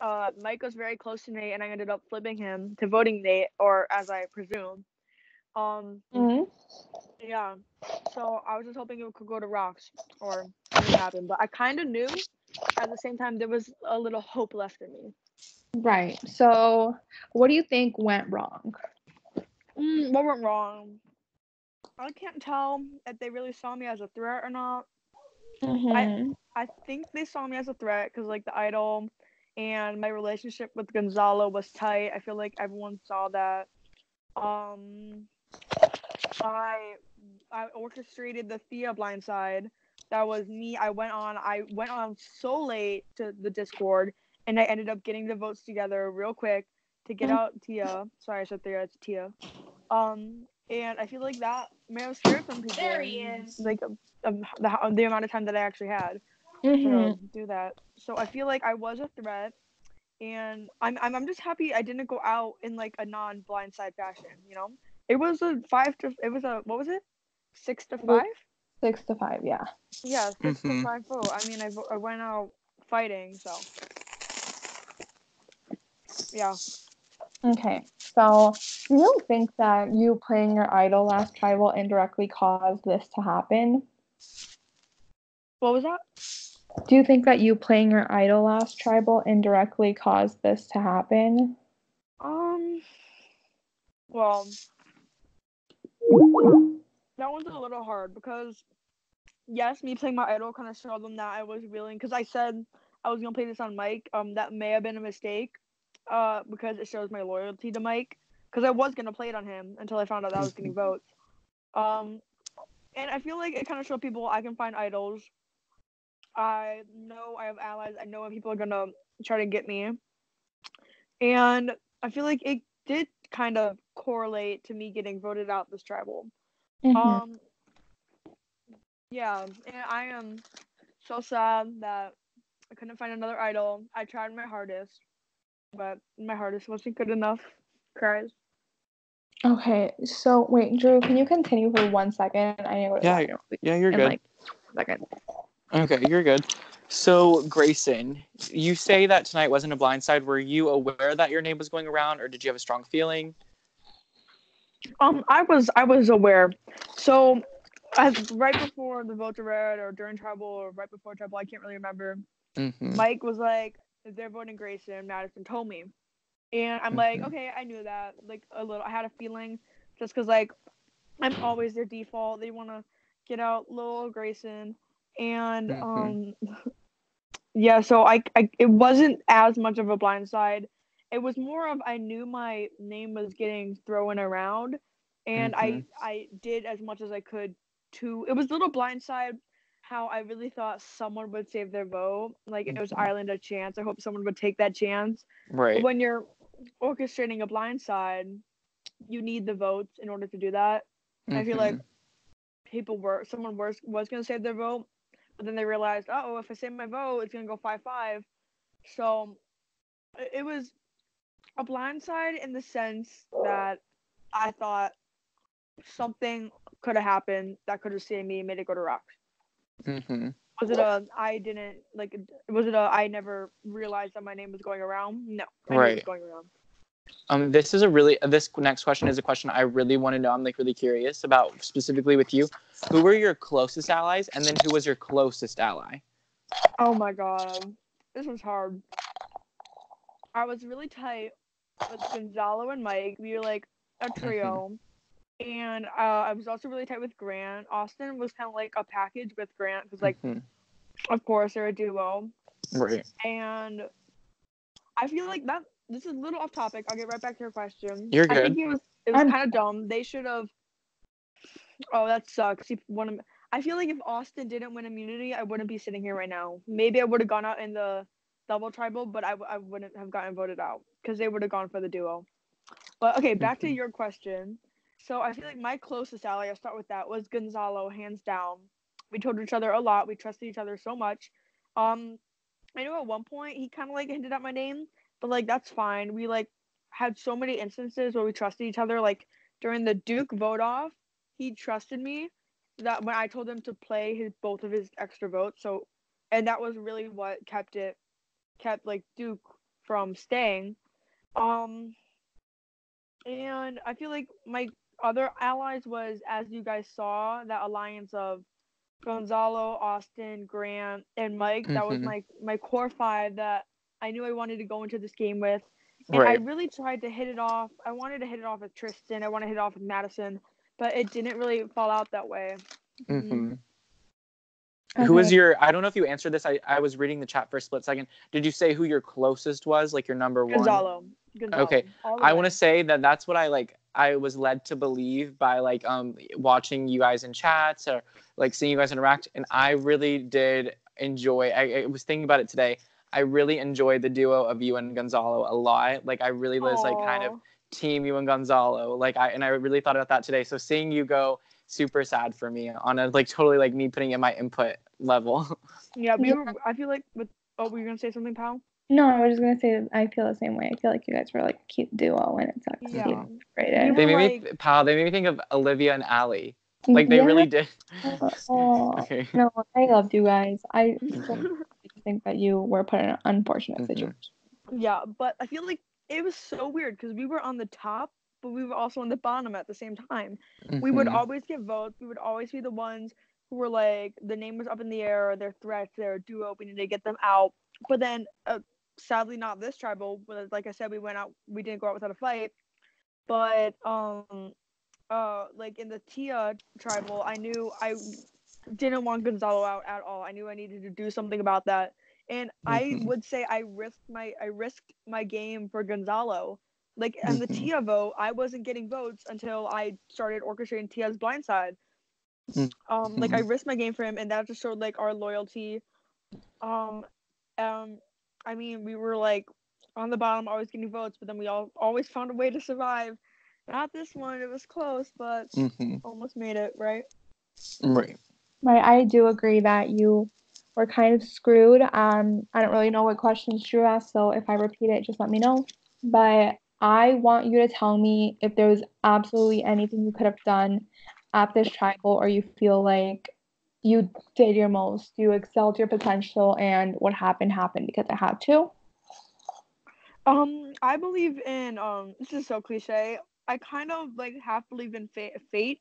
Mike was very close to Nate, and I ended up flipping him to voting Nate, or as I presume. Um, Hmm. yeah. So I was just hoping it could go to rocks or something happen, but I kind of knew. At the same time, there was a little hope left in me. Right. So, what do you think went wrong? What went wrong? I can't tell if they really saw me as a threat or not. I Mm-hmm. I think they saw me as a threat because like the idol and my relationship with Gonzalo was tight. I feel like everyone saw that. Um, I I orchestrated the Thea blindside. That was me. I went on so late to the Discord, and I ended up getting the votes together real quick to get out Tia. Sorry, I said Thea. It's Tia. And I feel like that may have scared some There people, he is. like the amount of time that I actually had to Mm-hmm. do that. So I feel like I was a threat, and I'm just happy I didn't go out in like a non-blindside fashion. It was a five to. It was a what was it? 6-5. 6-5, yeah. Yeah, six to Mm-hmm. five vote. I mean, I went out fighting, so yeah. Okay. So, do you think that you playing your idol last tribal indirectly caused this to happen? What was that? Do you think that you playing your idol last tribal indirectly caused this to happen? Um. Well, that one's a little hard because yes, me playing my idol kind of showed them that I was willing. Because I said I was gonna play this on Mike. That may have been a mistake. Because it shows my loyalty to Mike. Because I was gonna play it on him until I found out that I was getting votes. Um, and I feel like it kind of showed people I can find idols. I know I have allies. I know when people are gonna try to get me, and I feel like it did kind of correlate to me getting voted out this tribal. Mm-hmm. Um, yeah, and I am so sad that I couldn't find another idol. I tried my hardest, but my hardest wasn't good enough. Cries. Okay, so wait, Drew, can you continue for 1 second? I need to go to the Yeah, bathroom yeah, you're in good. like a second. Okay, you're good. So, Grayson, you say that tonight wasn't a blindside. Were you aware that your name was going around, or did you have a strong feeling? I was aware. So, right before the vote to red, or during tribal, or right before tribal, I can't really remember. Mm-hmm. Mike was like, "If they're voting Grayson," Madison told me, and I'm like, Mm-hmm. "Okay, I knew that." Like a little, I had a feeling, just because like I'm always their default. They want to get out little Grayson, and Mm-hmm. yeah. So it wasn't as much of a blindside. It was more of I knew my name was getting thrown around, and Mm-hmm. I did as much as I could to. It was a little blindside. How I really thought someone would save their vote, like it was Mm-hmm. Ireland a chance. I hope someone would take that chance. But Right. when you're orchestrating a blindside, you need the votes in order to do that. I feel Mm-hmm. like someone was gonna save their vote, but then they realized, oh, if I save my vote, it's gonna go 5-5. So it was a blindside in the sense that I thought something could have happened that could have saved me and made it go to rocks. Mm-hmm. Was it a I didn't like? Was it a I never realized that my name was going around? No, I knew it was Right. going around. This next question is a question I really want to know. I'm like really curious about specifically with you. Who were your closest allies, and then who was your closest ally? Oh my god, this was hard. I was really tight with Gonzalo and Mike. We were like a Mm-hmm. trio. And I was also really tight with Grant. Austin was kind of like a package with Grant because, like, Mm-hmm. of course, they're a duo. Right. And I feel like that this is a little off topic. I'll get right back to your question. You're I think good. it was I'm kind of dumb. They should have. Oh, that sucks. He won. I feel like if Austin didn't win immunity, I wouldn't be sitting here right now. Maybe I would have gone out in the double tribal, but I wouldn't have gotten voted out because they would have gone for the duo. But okay, back to Mm-hmm. your question. So I feel like my closest ally, I'll start with that, was Gonzalo, hands down. We told each other a lot. We trusted each other so much. Um, I know at one point he kind of like hinted at my name, but like that's fine. We like had so many instances where we trusted each other. Like during the Duke vote off, he trusted me that when I told him to play both of his extra votes. So, and that was really what kept like Duke from staying. Um, and I feel like my other allies was, as you guys saw, that alliance of Gonzalo, Austin, Grant, and Mike. That was Mm-hmm. my core five that I knew I wanted to go into this game with. And I Right. really tried to hit it off. I wanted to hit it off with Tristan. I wanted to hit it off with Madison, but it didn't really fall out that way. Mm-hmm. Okay. Who was your? I don't know if you answered this. I was reading the chat for a split second. Did you say who your closest was? Like your number one? Gonzalo. Okay. All the I way. want to say that that's what I was led to believe by watching you guys in chats or like seeing you guys interact, and I really did enjoy. I was thinking about it today. I really enjoyed the duo of you and Gonzalo a lot. Like I really was like kind of Aw. team you and Gonzalo. I really thought about that today. So seeing you go, super sad for me on a like totally like me putting in my input level. Yeah, Yeah. I feel like with. Oh, were you gonna say something, pal? No, I was just gonna say that I feel the same way. I feel like you guys were like a cute duo, and it sucks to see Yeah. them separated. We They were made like, they made me think of Olivia and Allie. Like they Yeah. really did. Oh, Okay. no, I loved you guys. I still Mhm. think that you were put in an unfortunate Mhm. situation. yeah, but I feel like it was so weird because we were on the top, but we were also on the bottom at the same time. We would Mhm. always get votes. We would always be the ones who were like, the name was up in the air, their threats, their duo, we need to get them out. But then, sadly, not this tribal. But like I said, we didn't go out without a fight. But like in the Tia tribal, I knew I didn't want Gonzalo out at all. I knew I needed to do something about that. And I Mhm. would say I risked my game for Gonzalo. Like on the Mhm. Tia vote, I wasn't getting votes until I started orchestrating Tia's blindside. Like I Mhm. risked my game for him, and that just showed like our loyalty. Um, um, I mean, we were like on the bottom, always getting votes, but then we all always found a way to survive. Not this one; it was close, but Mhm. almost made it, right? Right. Right, I do agree that you were kind of screwed. I don't really know what questions Drew asked, so if I repeat it, just let me know. But I want you to tell me if there was absolutely anything you could have done at this tribal, or you feel like you did your most, you excelled your potential, and what happened happened because it had to. I believe in this is so cliche. I kind of like half believe in fate,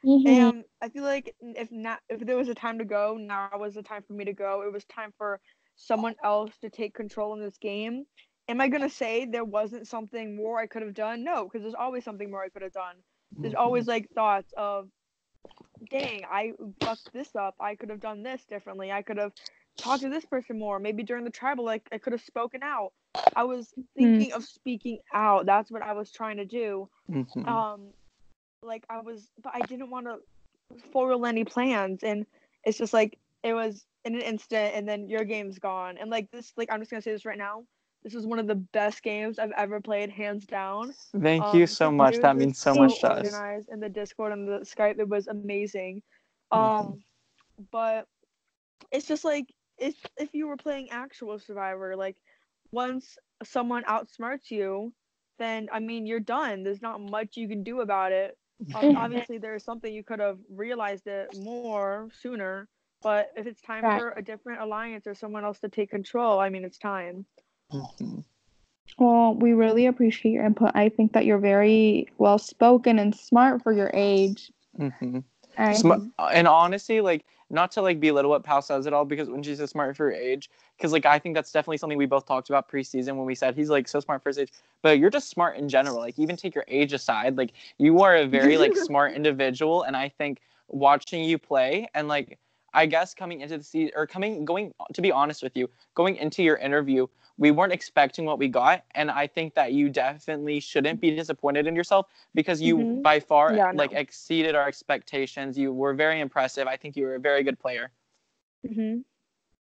Mm-hmm. and I feel like if there was a time to go, now was the time for me to go. It was time for someone else to take control in this game. Am I gonna say there wasn't something more I could have done? No, because there's always something more I could have done. There's always Mhm. like thoughts of, dang, I fucked this up. I could have done this differently. I could have talked to this person more. Maybe during the tribal, like I could have spoken out. I was thinking of speaking out. That's what I was trying to do. Mhm. Um, but I didn't want to foil any plans, and it's just like it was in an instant, and then your game's gone. And like this, like I'm just gonna say this right now. This was one of the best games I've ever played, hands down. Thank you so much. Drews That was means so so much to us. organized in the Discord and the Skype. It was amazing. Mhm. Um, but it's just like if you were playing actual Survivor, like once someone outsmarts you, then I mean you're done. There's not much you can do about it. Mhm. Obviously there's something you could have realized it more sooner, but if it's time Right. for a different alliance or someone else to take control, I mean it's time. Mhm. Well, we really appreciate your input. I think that you're very well spoken and smart for your age. Mhm. I Mhm. And honestly, like not to like belittle what Pal says at all, because when she says smart for her age, because like I think that's definitely something we both talked about preseason when we said he's like so smart for his age. But you're just smart in general. Like even take your age aside, like you are a very like smart individual, and I think watching you play and like I guess coming into the season or going to be honest with you, going into your interview, we weren't expecting what we got, and I think that you definitely shouldn't be disappointed in yourself because you Mhm. by far Yeah, like no. exceeded our expectations. You were very impressive. I think you were a very good player. Mhm.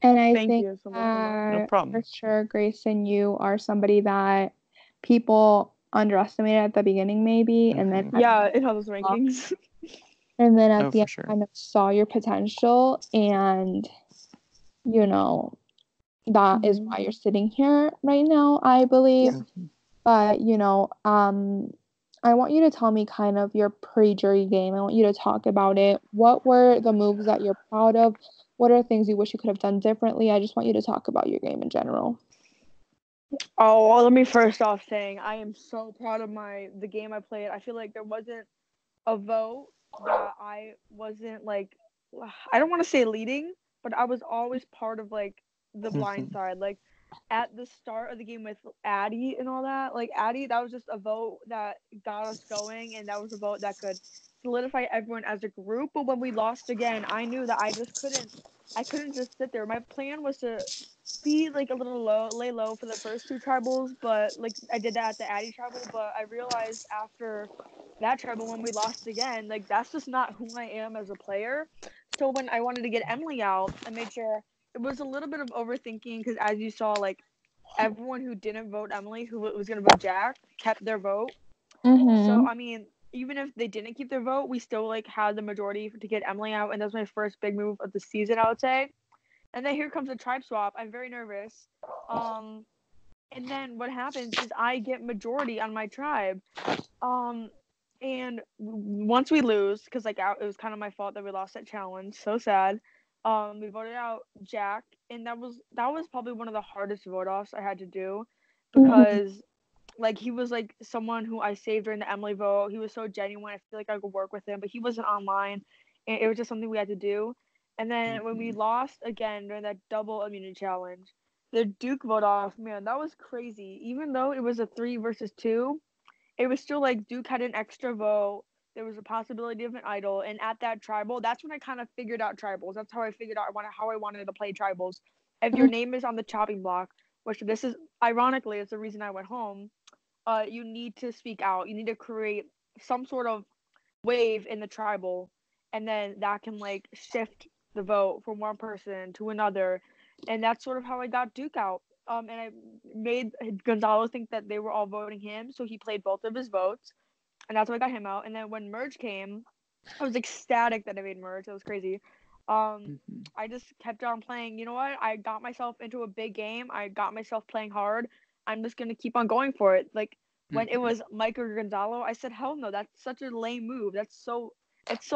and I Thank think you so much, Emma. No that for problem. sure, Grayson, you are somebody that people underestimated at the beginning, maybe, and then Mhm. Yeah, in all those rankings. at No, the for end sure. kind of saw your potential, and you know that is Mhm. why you're sitting here right now, I believe. Yeah. Mhm. But I want you to tell me kind of your pre-jury game. I want you to talk about it. What were the moves that you're proud of? What are things you wish you could have done differently? I just want you to talk about your game in general. Oh, well, let me first off saying I am so proud of the game I played. I feel like there wasn't a vote that I wasn't like, I don't want to say leading, but I was always part of like the blind Mhm. side. Like at the start of the game with Addie and all that, like Addie, that was just a vote that got us going, and that was a vote that could solidify everyone as a group. But when we lost again, I knew that I couldn't just sit there. My plan was to be like a little low, lay low for the first two tribals, but like I did that at the Addy tribal. But I realized after that tribal, when we lost again, like that's just not who I am as a player. So when I wanted to get Emily out, I made sure it was a little bit of overthinking because as you saw, like everyone who didn't vote Emily, who was gonna vote Jack, kept their vote. So Mm-hmm. I mean, even if they didn't keep their vote, we still like had the majority to get Emily out, and that was my first big move of the season, I would say. And then here comes a tribe swap. I'm very nervous. Um, and then what happens is I get majority on my tribe. Um, and once we lose, because like it was kind of my fault that we lost that challenge. So sad. We voted out Jack, and that was probably one of the hardest vote offs I had to do, Mm-hmm. because like he was like someone who I saved during the Emily vote. He was so genuine. I feel like I could work with him, but he wasn't online, and it was just something we had to do. And then when we Mhm. lost again during that double immunity challenge, the Duke vote off, man, that was crazy. Even though it was a 3 versus 2, it was still like Duke had an extra vote. There was a possibility of an idol, and at that tribal, that's when I kind of figured out tribals. That's how I figured out how I wanted to play tribals. If your name is on the chopping block, which this is ironically is the reason I went home, you need to speak out. You need to create some sort of wave in the tribal, and then that can like shift the vote from one person to another, and that's sort of how I got Duke out. And I made Gonzalo think that they were all voting him, so he played both of his votes, and that's how I got him out. And then when merge came, I was ecstatic that I made merge. That was crazy. Mhm. I just kept on playing. You know what? I got myself into a big game. I got myself playing hard. I'm just gonna keep on going for it. Like when it Mhm. was Mike or Gonzalo, I said, "Hell no! That's such a lame move. It's so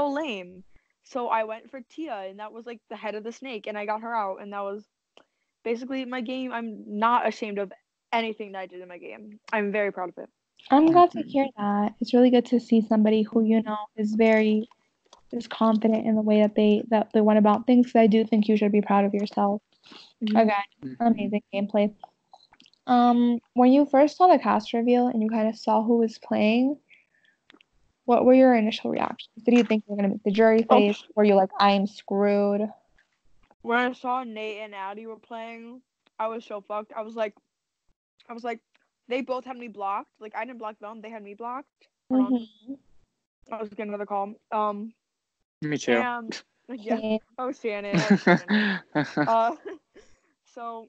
lame." So I went for Tia, and that was like the head of the snake, and I got her out, and that was basically my game. I'm not ashamed of anything that I did in my game. I'm very proud of it. I'm glad to Mhm. hear that. It's really good to see somebody who, you Mhm. know, is confident in the way that they went about things. So I do think you should be proud of yourself. Mhm. Again, Mhm. amazing gameplay. When you first saw the cast reveal and you kind of saw who was playing, what were your initial reactions? Did you think you were gonna make the jury Oh, face? Were you like, I'm screwed? when I saw Nate and Addie were playing, I was so fucked. I was like, they both had me blocked. Like I didn't block them; they had me blocked. Hold on, Mm-hmm. I was getting another call. Me too. And yeah, Same. oh Shannon, oh Shannon. Uh, so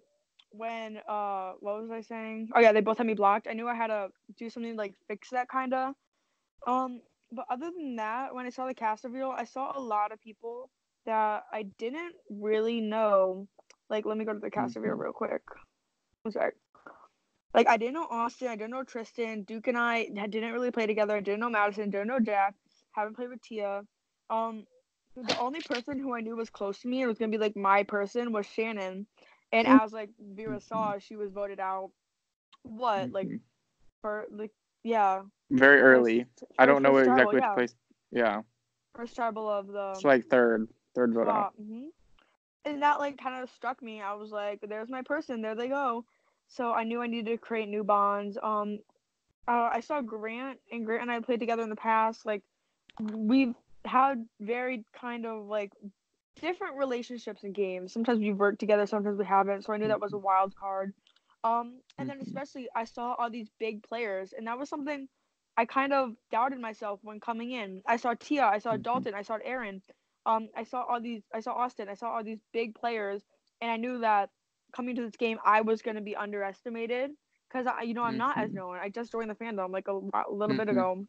when what was I saying? Oh yeah, they both had me blocked. I knew I had to do something to, like fix that kind of. Um, but other than that, when I saw the cast reveal, I saw a lot of people that I didn't really know. Like, let me go to the cast reveal Mhm. real quick. I'm sorry. Like, I didn't know Austin, I didn't know Tristan, Duke and I didn't really play together. I didn't know Madison, didn't know Jack. Haven't played with Tia. Um, the only person who I knew was close to me and was gonna be like my person was Shannon. And as like Vera Mhm. saw, she was voted out. What like Mhm. for like yeah Very first early. I don't know first what tribal exactly which yeah place. Yeah, first tribal of it's the like third vote out. swap. And that like kind of struck me. I was like, there's my person. There they go. So I knew I needed to create new bonds. I saw Grant and I played together in the past. Like we've had very kind of like different relationships in games. Sometimes we've worked together, sometimes we haven't. So I knew that was a Mhm. wild card. And then Mhm. especially I saw all these big players, and that was something I kind of doubted myself when coming in. I saw Tia, I saw Mhm. Dalton, I saw Aaron. I saw Austin, I saw all these big players, and I knew that coming to this game, I was going to be underestimated because I'm not as Mhm. known. I just joined the fandom like a little bit Mhm. ago,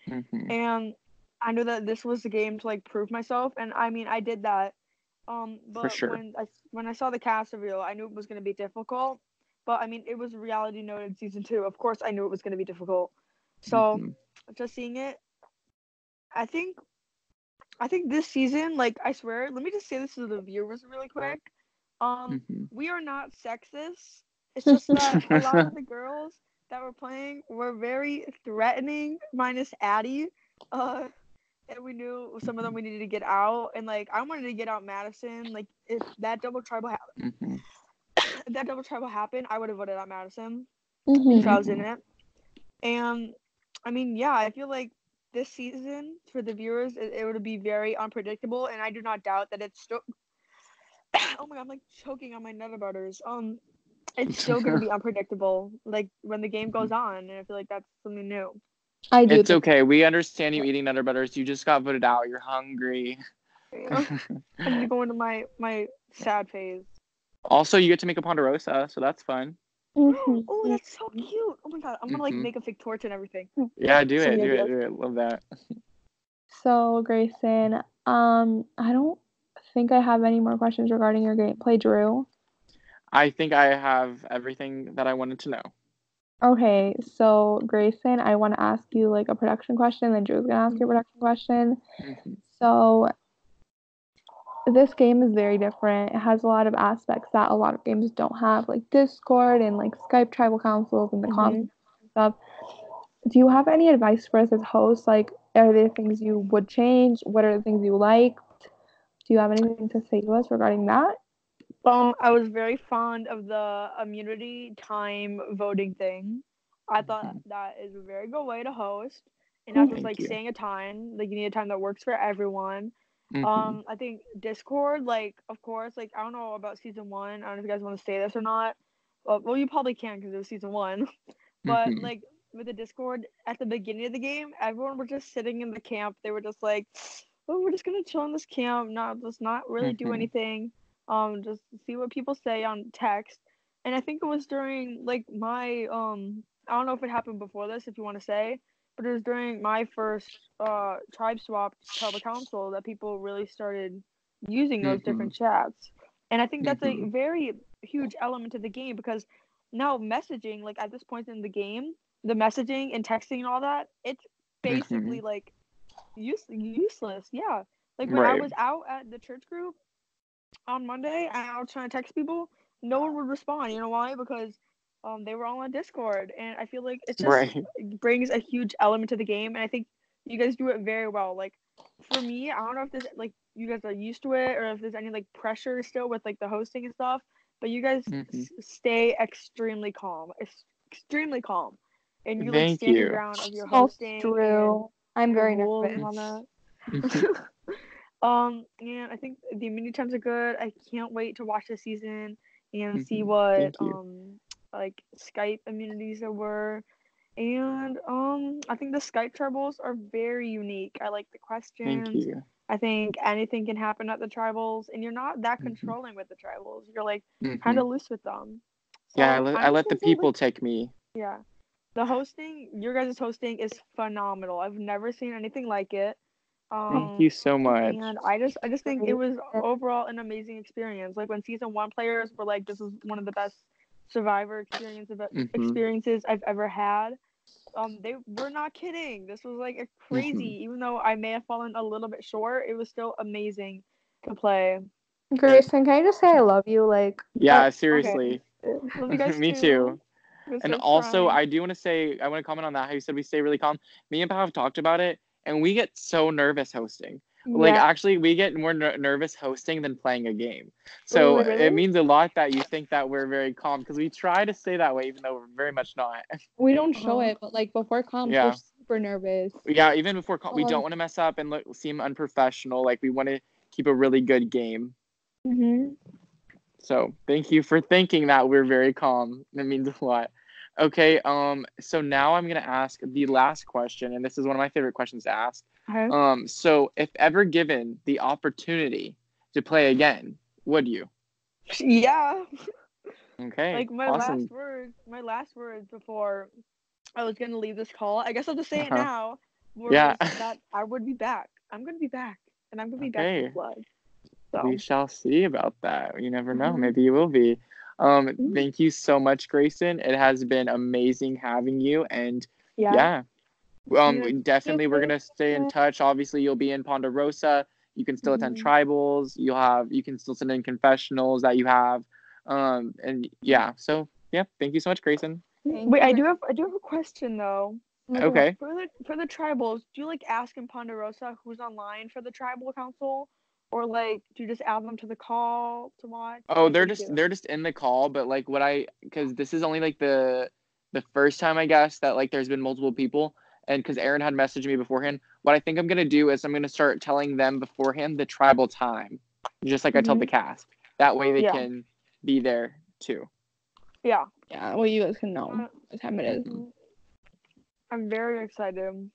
Mhm. and I knew that this was the game to like prove myself, and I mean I did that. For But sure. when I saw the cast reveal, I knew it was going to be difficult. But I mean, it was reality noted season 2. Of course, I knew it was going to be difficult. So Mhm. just seeing it, I think I think this season, like I swear, let me just say this to the viewers really quick. Um, Mhm. we are not sexist. It's just that a lot of the girls that were playing were very threatening, minus Addie. And we knew some of them we needed to get out, and like I wanted to get out Madison. Like if that double tribal happened, I would have voted out Madison if I was in it. And I mean, yeah, I feel like this season for the viewers, it would be very unpredictable, and I do not doubt that it's still. Oh my god, I'm like choking on my Nutter Butters. It's still gonna be unpredictable, like when the game goes on, and I feel like that's something new. I do. It's okay. We understand you eating Nutter Butters. You just got voted out. You're hungry. Yeah. I need to go into my sad phase. Also, you get to make a Ponderosa, so that's fun. Oh, that's so cute. Oh my god, I'm gonna like make a fake torch and everything. Yeah, do it. Love that. So, Grayson, I don't think I have any more questions regarding your gameplay, Drew. I think I have everything that I wanted to know. Okay, so Grayson, I want to ask you like a production question, then Drew's gonna ask you a production question. So this game is very different. It has a lot of aspects that a lot of games don't have, like Discord and like Skype tribal councils and the comments and stuff. Do you have any advice for us as hosts? Like, are there things you would change? What are the things you liked? Do you have anything to say to us regarding that? I was very fond of the immunity time voting thing. I thought that is a very good way to host, and not just like saying a time. Like you need a time that works for everyone. I think Discord, like of course, like I don't know about season 1. I don't know if you guys want to say this or not. Well, you probably can because it was season 1. But like with the Discord at the beginning of the game, everyone was just sitting in the camp. They were just like, "Oh, we're just gonna chill in this camp, not really do anything." Just see what people say on text. And I think it was during like my I don't know if it happened before this, if you want to say, but it was during my first tribe swap tribal council that people really started using those different chats. And I think that's a very huge element of the game because now messaging, like at this point in the game, the messaging and texting and all that, it's basically like useless. Yeah. Like when I was out at the church group on Monday and I was trying to text people, no one would respond. You know why? Because they were all on Discord, and I feel like it just brings a huge element to the game, and I think you guys do it very well. Like for me, I don't know if there's like you guys are used to it or if there's any like pressure still with like the hosting and stuff, but you guys stay extremely calm, and you like stand your ground of your hosting. True. I'm very rules nervous. and all that. And I think the immunity times are good. I can't wait to watch the season and see what like Skype immunities there were. And I think the Skype tribals are very unique. I like the questions. I think anything can happen at the tribals, and you're not that controlling with the tribals. You're like kind of loose with them. So yeah, I let the people take me. Yeah, the hosting, your guys' hosting is phenomenal. I've never seen anything like it. Thank you so much. And I just think it was overall an amazing experience. Like when season 1 players were like, "This is one of the best Survivor experiences I've ever had." They were not kidding. This was like a crazy. Even though I may have fallen a little bit short, it was still amazing to play. Grayson, can I just say I love you? Like, yeah, seriously. Okay. Love you guys Me too. And also, crying. I do want to say, I want to comment on that. How you said we stay really calm. Me and Pao have talked about it, and we get so nervous hosting. Like, actually, we get more nervous hosting than playing a game. So it means a lot that you think that we're very calm, because we try to stay that way, even though we're very much not. We don't show it, but like before comms, we're super nervous. Yeah, even before we don't want to mess up and seem unprofessional. Like, we want to keep a really good game. So thank you for thinking that we're very calm. That means a lot. Okay, so now I'm gonna ask the last question, and this is one of my favorite questions to ask. So if ever given the opportunity to play again, would you? Yeah. Okay. Like my last words before I was gonna leave this call. I guess I'll just say it now. That I would be back. I'm gonna be back, and I'm gonna be back in blood. So. We shall see about that. You never know. Maybe you will be. Thank you so much, Grayson. It has been amazing having you. And definitely we're gonna stay in touch. Obviously, you'll be in Ponderosa. You can still attend tribals. You can still send in confessionals that you have. And yeah, so Yeah, thank you so much, Grayson. Wait, I do have a question though. Okay. For the tribals, do you like ask in Ponderosa who's online for the tribal council, or like do you just add them to the call to watch? Oh, Like, what do you do? they're just in the call, but like because this is only like the first time I guess that like there's been multiple people, and because Aaron had messaged me beforehand, what I think I'm gonna do is I'm gonna start telling them beforehand the tribal time, just like I told the cast. That way they can be there too. Yeah. Yeah, well, you guys can know what time it is. I'm very excited.